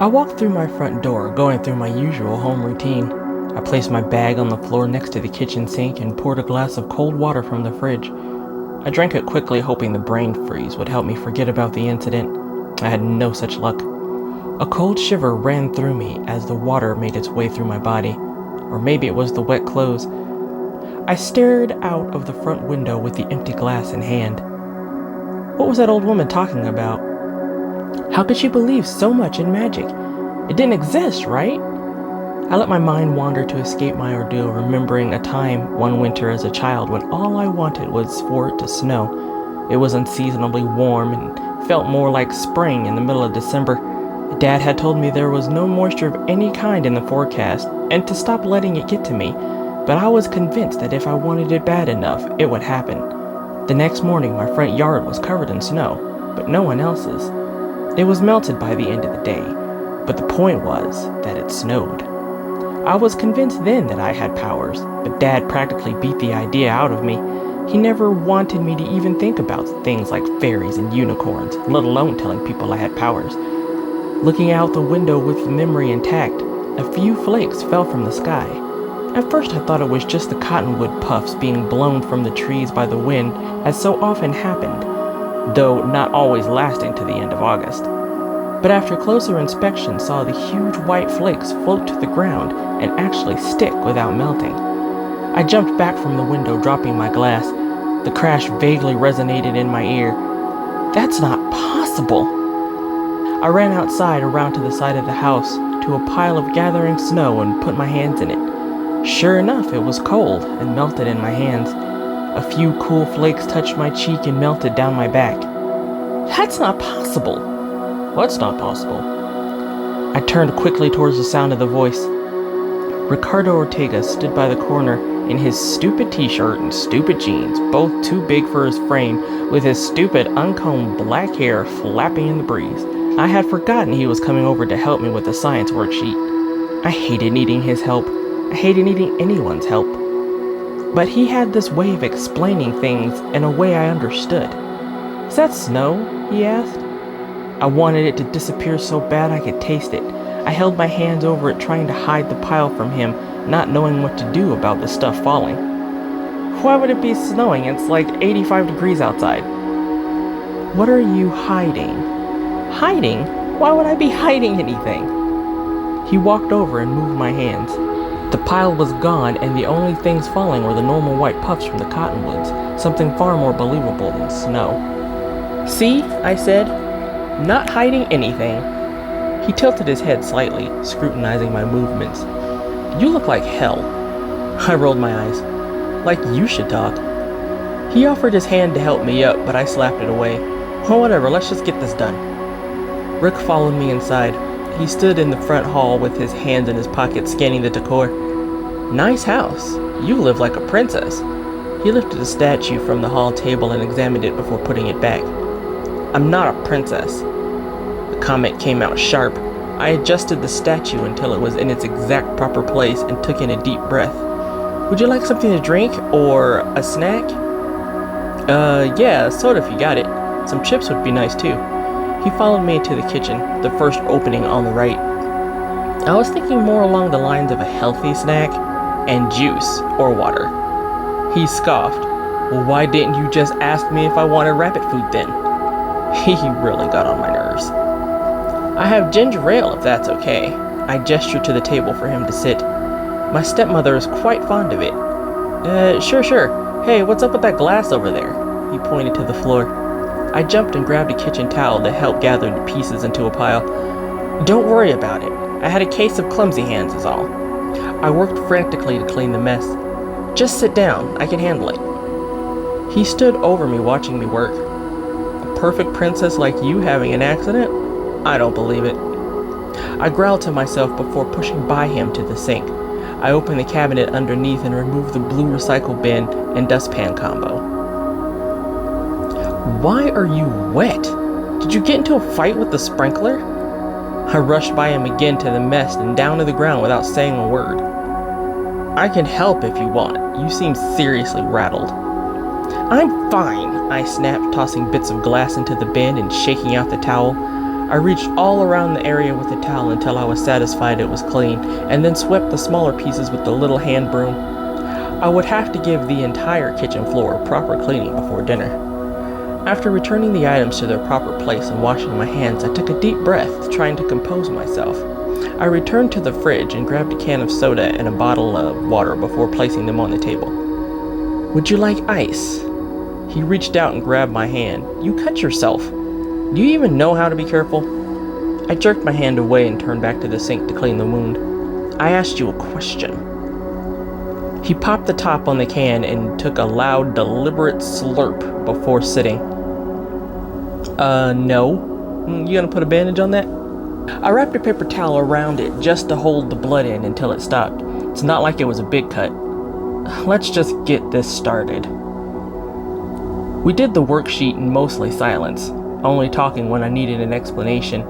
I walked through my front door, going through my usual home routine. I placed my bag on the floor next to the kitchen sink and poured a glass of cold water from the fridge. I drank it quickly, hoping the brain freeze would help me forget about the incident. I had no such luck. A cold shiver ran through me as the water made its way through my body. Or maybe it was the wet clothes. I stared out of the front window with the empty glass in hand. What was that old woman talking about? How could she believe so much in magic? It didn't exist, right? I let my mind wander to escape my ordeal, remembering a time one winter as a child when all I wanted was for it to snow. It was unseasonably warm and felt more like spring in the middle of December. Dad had told me there was no moisture of any kind in the forecast and to stop letting it get to me, but I was convinced that if I wanted it bad enough, it would happen. The next morning, my front yard was covered in snow, but no one else's. It was melted by the end of the day, but the point was that it snowed. I was convinced then that I had powers, but Dad practically beat the idea out of me. He never wanted me to even think about things like fairies and unicorns, let alone telling people I had powers. Looking out the window with the memory intact, a few flakes fell from the sky. At first I thought it was just the cottonwood puffs being blown from the trees by the wind, as so often happened, though not always lasting to the end of August. But after closer inspection saw the huge white flakes float to the ground and actually stick without melting. I jumped back from the window, dropping my glass. The crash vaguely resonated in my ear. That's not possible! I ran outside around to the side of the house to a pile of gathering snow and put my hands in it. Sure enough, it was cold and melted in my hands. A few cool flakes touched my cheek and melted down my back. That's not possible! What's not possible? I turned quickly towards the sound of the voice. Ricardo Ortega stood by the corner in his stupid t-shirt and stupid jeans, both too big for his frame, with his stupid uncombed black hair flapping in the breeze. I had forgotten he was coming over to help me with the science worksheet. I hated needing his help. I hated needing anyone's help. But he had this way of explaining things in a way I understood. Is that snow? He asked. I wanted it to disappear so bad I could taste it. I held my hands over it, trying to hide the pile from him, not knowing what to do about the stuff falling. Why would it be snowing? It's like 85 degrees outside. What are you hiding? Hiding? Why would I be hiding anything? He walked over and moved my hands. The pile was gone, and the only things falling were the normal white puffs from the cottonwoods, something far more believable than snow. See, I said. Not hiding anything. He tilted his head slightly, scrutinizing my movements. You look like hell. I rolled my eyes. Like you should talk. He offered his hand to help me up, but I slapped it away. Well, whatever, let's just get this done. Rick followed me inside. He stood in the front hall with his hands in his pockets, scanning the decor. Nice house. You live like a princess. He lifted the statue from the hall table and examined it before putting it back. I'm not a princess. The comment came out sharp. I adjusted the statue until it was in its exact proper place and took in a deep breath. Would you like something to drink or a snack? Yeah, soda if you got it. Some chips would be nice too. He followed me into the kitchen, the first opening on the right. I was thinking more along the lines of a healthy snack and juice or water. He scoffed. Well, why didn't you just ask me if I wanted rabbit food then? He really got on my nerves. I have ginger ale if that's okay. I gestured to the table for him to sit. My stepmother is quite fond of it. Sure. Hey, what's up with that glass over there? He pointed to the floor. I jumped and grabbed a kitchen towel to help gather the pieces into a pile. Don't worry about it. I had a case of clumsy hands is all. I worked frantically to clean the mess. Just sit down. I can handle it. He stood over me watching me work. Perfect princess like you having an accident? I don't believe it. I growled to myself before pushing by him to the sink. I opened the cabinet underneath and removed the blue recycle bin and dustpan combo. Why are you wet? Did you get into a fight with the sprinkler? I rushed by him again to the mess and down to the ground without saying a word. I can help if you want. You seem seriously rattled. I'm fine, I snapped, tossing bits of glass into the bin and shaking out the towel. I reached all around the area with a towel until I was satisfied it was clean, and then swept the smaller pieces with the little hand broom. I would have to give the entire kitchen floor proper cleaning before dinner. After returning the items to their proper place and washing my hands, I took a deep breath, trying to compose myself. I returned to the fridge and grabbed a can of soda and a bottle of water before placing them on the table. "Would you like ice?" He reached out and grabbed my hand. "You cut yourself. Do you even know how to be careful?" I jerked my hand away and turned back to the sink to clean the wound. "I asked you a question." He popped the top on the can and took a loud, deliberate slurp before sitting. No. You gonna put a bandage on that?" I wrapped a paper towel around it just to hold the blood in until it stopped. It's not like it was a big cut. "Let's just get this started." We did the worksheet in mostly silence, only talking when I needed an explanation.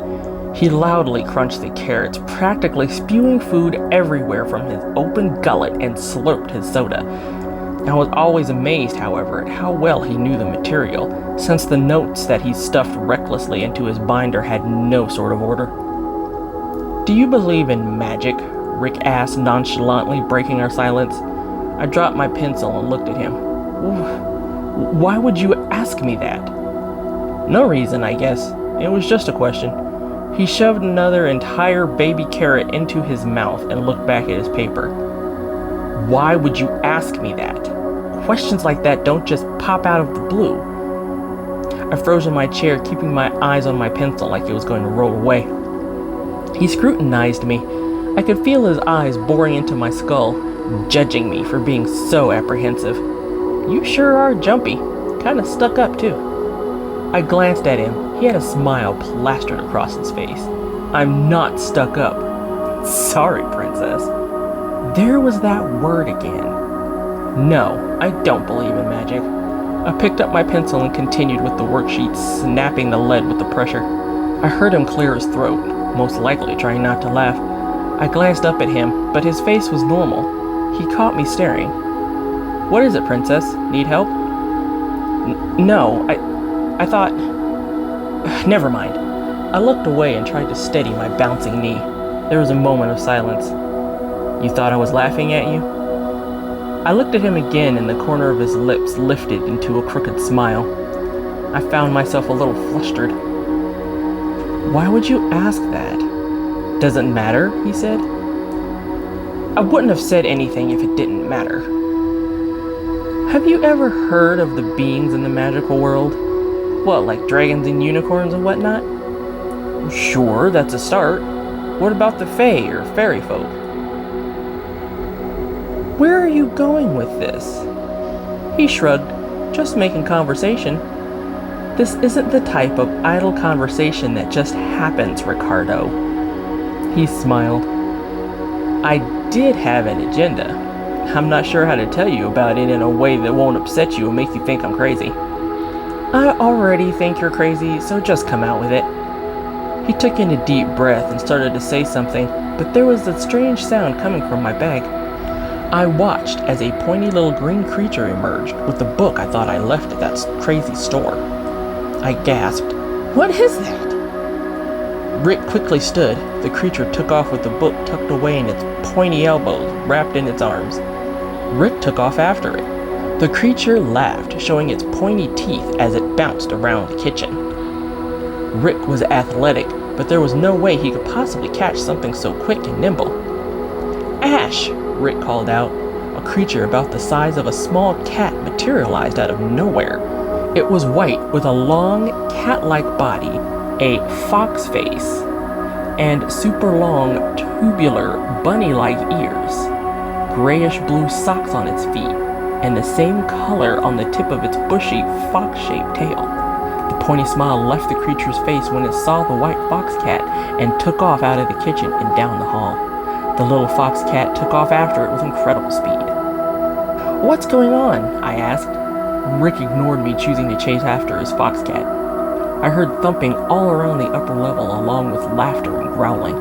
He loudly crunched the carrots, practically spewing food everywhere from his open gullet, and slurped his soda. I was always amazed, however, at how well he knew the material, since the notes that he stuffed recklessly into his binder had no sort of order. "Do you believe in magic?" Rick asked nonchalantly, breaking our silence. I dropped my pencil and looked at him. "Why would you ask me that?" "No reason, I guess. It was just a question." He shoved another entire baby carrot into his mouth and looked back at his paper. "Why would you ask me that? Questions like that don't just pop out of the blue." I froze in my chair, keeping my eyes on my pencil like it was going to roll away. He scrutinized me. I could feel his eyes boring into my skull, judging me for being so apprehensive. "You sure are jumpy. Kinda stuck up, too." I glanced at him. He had a smile plastered across his face. "I'm not stuck up." "Sorry, princess." There was that word again. "No, I don't believe in magic." I picked up my pencil and continued with the worksheet, snapping the lead with the pressure. I heard him clear his throat, most likely trying not to laugh. I glanced up at him, but his face was normal. He caught me staring. "What is it, princess? Need help?" No, I thought... Never mind." I looked away and tried to steady my bouncing knee. There was a moment of silence. "You thought I was laughing at you?" I looked at him again, and the corner of his lips lifted into a crooked smile. I found myself a little flustered. "Why would you ask that?" "Doesn't matter," he said. I wouldn't have said anything if it didn't matter. Have you ever heard of the beings in the magical world? What, like dragons and unicorns and whatnot? Sure, that's a start. What about the fae or fairy folk? Where are you going with this? He shrugged, just making conversation. This isn't the type of idle conversation that just happens, Ricardo. He smiled. I did have an agenda. I'm not sure how to tell you about it in a way that won't upset you and make you think I'm crazy. I already think you're crazy, so just come out with it. He took in a deep breath and started to say something, but there was a strange sound coming from my bag. I watched as a pointy little green creature emerged with the book I thought I left at that crazy store. I gasped, "What is that?" Rick quickly stood. The creature took off with the book tucked away in its pointy elbows, wrapped in its arms. Rick took off after it. The creature laughed, showing its pointy teeth as it bounced around the kitchen. Rick was athletic, but there was no way he could possibly catch something so quick and nimble. "Ash!" Rick called out. A creature about the size of a small cat materialized out of nowhere. It was white with a long, cat-like body, a fox face, and super long, tubular, bunny-like ears, grayish-blue socks on its feet, and the same color on the tip of its bushy, fox-shaped tail. The pointy smile left the creature's face when it saw the white fox cat and took off out of the kitchen and down the hall. The little fox cat took off after it with incredible speed. "What's going on?" I asked. Rick ignored me, choosing to chase after his fox cat. I heard thumping all around the upper level, along with laughter and growling.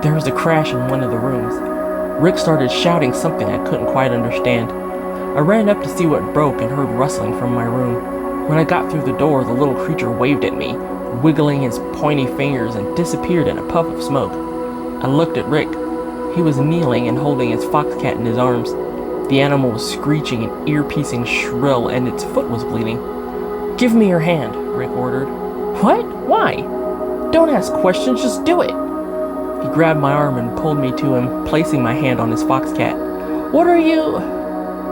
There was a crash in one of the rooms. Rick started shouting something I couldn't quite understand. I ran up to see what broke and heard rustling from my room. When I got through the door, the little creature waved at me, wiggling his pointy fingers, and disappeared in a puff of smoke. I looked at Rick. He was kneeling and holding his fox cat in his arms. The animal was screeching an ear-piercing shrill, and its foot was bleeding. "Give me your hand," Rick ordered. "What? Why?" "Don't ask questions, just do it." He grabbed my arm and pulled me to him, placing my hand on his fox cat. "What are you—"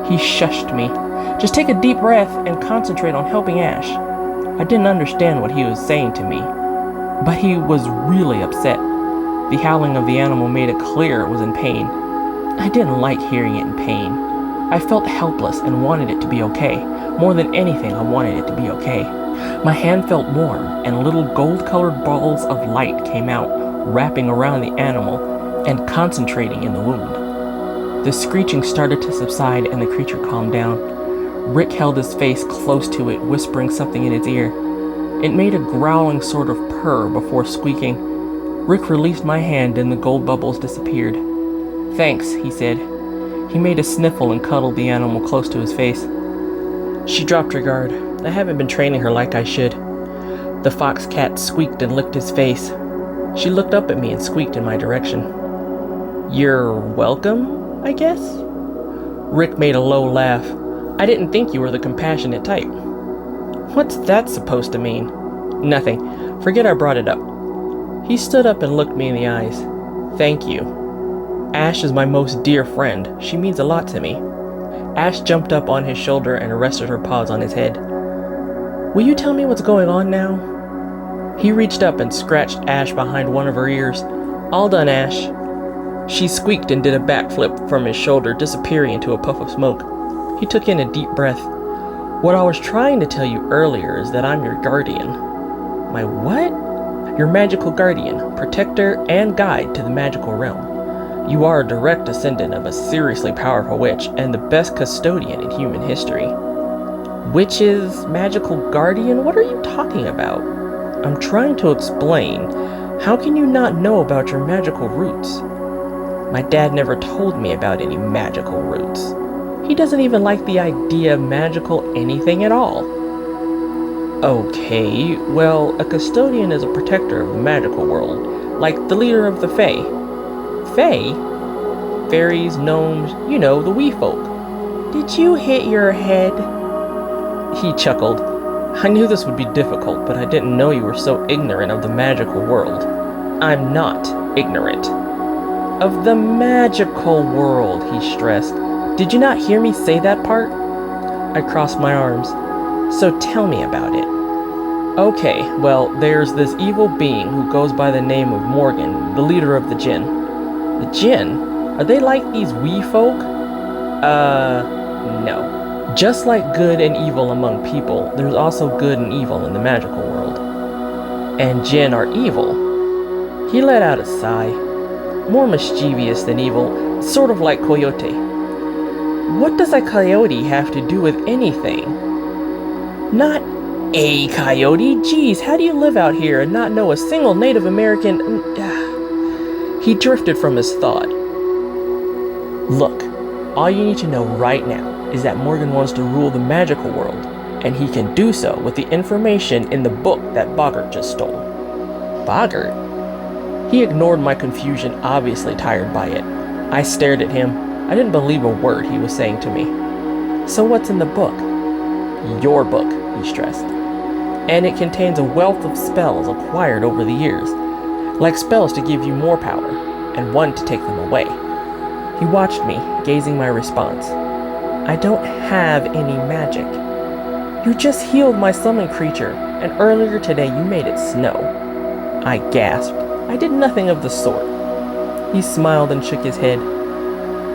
He shushed me. "Just take a deep breath and concentrate on helping Ash." I didn't understand what he was saying to me, but he was really upset. The howling of the animal made it clear it was in pain. I didn't like hearing it in pain. I felt helpless and wanted it to be okay. More than anything, I wanted it to be okay. My hand felt warm, and little gold-colored balls of light came out, wrapping around the animal and concentrating in the wound. The screeching started to subside, and the creature calmed down. Rick held his face close to it, whispering something in its ear. It made a growling sort of purr before squeaking. Rick released my hand, and the gold bubbles disappeared. "Thanks," he said. He made a sniffle and cuddled the animal close to his face. She dropped her guard. I haven't been training her like I should. The fox cat squeaked and licked his face. She looked up at me and squeaked in my direction. "You're welcome, I guess?" Rick made a low laugh. "I didn't think you were the compassionate type." "What's that supposed to mean?" "Nothing. Forget I brought it up." He stood up and looked me in the eyes. "Thank you. Ash is my most dear friend. She means a lot to me." Ash jumped up on his shoulder and rested her paws on his head. "Will you tell me what's going on now?" He reached up and scratched Ash behind one of her ears. "All done, Ash." She squeaked and did a backflip from his shoulder, disappearing into a puff of smoke. He took in a deep breath. "What I was trying to tell you earlier is that I'm your guardian." "My what?" "Your magical guardian, protector, and guide to the magical realm. You are a direct descendant of a seriously powerful witch and the best custodian in human history." "Witches, magical guardian? What are you talking about?" "I'm trying to explain. How can you not know about your magical roots?" "My dad never told me about any magical roots. He doesn't even like the idea of magical anything at all." "Okay, well, a custodian is a protector of the magical world, like the leader of the Fae." "Fae?" "Fairies, gnomes, you know, the wee folk." "Did you hit your head?" He chuckled. "I knew this would be difficult, but I didn't know you were so ignorant of the magical world." "I'm not ignorant." "Of the magical world," he stressed. "Did you not hear me say that part?" I crossed my arms. "So tell me about it." "Okay, well, there's this evil being who goes by the name of Morgan, the leader of the Jinn." "The Jinn? Are they like these wee folk?" No. Just like good and evil among people, there's also good and evil in the magical world." "And Jinn are evil?" He let out a sigh. "More mischievous than evil, sort of like coyote." "What does a coyote have to do with anything?" "Not a coyote. Geez, how do you live out here and not know a single Native American?" He drifted from his thought. "Look, all you need to know right now is that Morgan wants to rule the magical world, and he can do so with the information in the book that Boggart just stole." "Boggart?" He ignored my confusion, obviously tired by it. I stared at him. I didn't believe a word he was saying to me. "So what's in the book?" "Your book," he stressed. "And it contains a wealth of spells acquired over the years, like spells to give you more power, and one to take them away." He watched me, gazing my response. "I don't have any magic." "You just healed my summon creature, and earlier today you made it snow." I gasped. "I did nothing of the sort." He smiled and shook his head.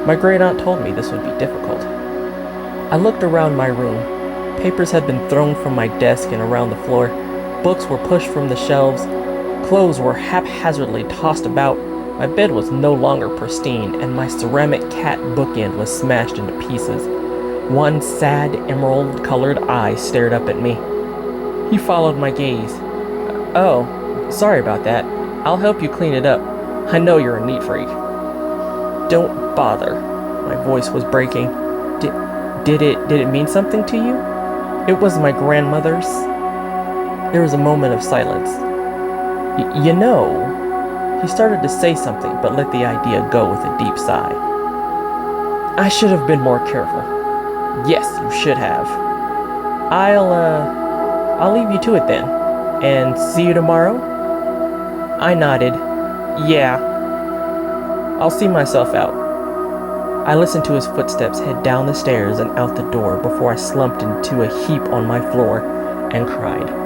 "My great aunt told me this would be difficult." I looked around my room. Papers had been thrown from my desk and around the floor. Books were pushed from the shelves. Clothes were haphazardly tossed about. My bed was no longer pristine, and my ceramic cat bookend was smashed into pieces. One sad emerald-colored eye stared up at me. He followed my gaze. "Oh, sorry about that. I'll help you clean it up. I know you're a neat freak." "Don't bother." My voice was breaking. Did it mean something to you?" "It was my grandmother's." There was a moment of silence. You know, he started to say something, but let the idea go with a deep sigh. I should have been more careful. Yes, you should have. I'll leave you to it then. And see you tomorrow? I nodded. Yeah. I'll see myself out. I listened to his footsteps head down the stairs and out the door before I slumped into a heap on my floor and cried.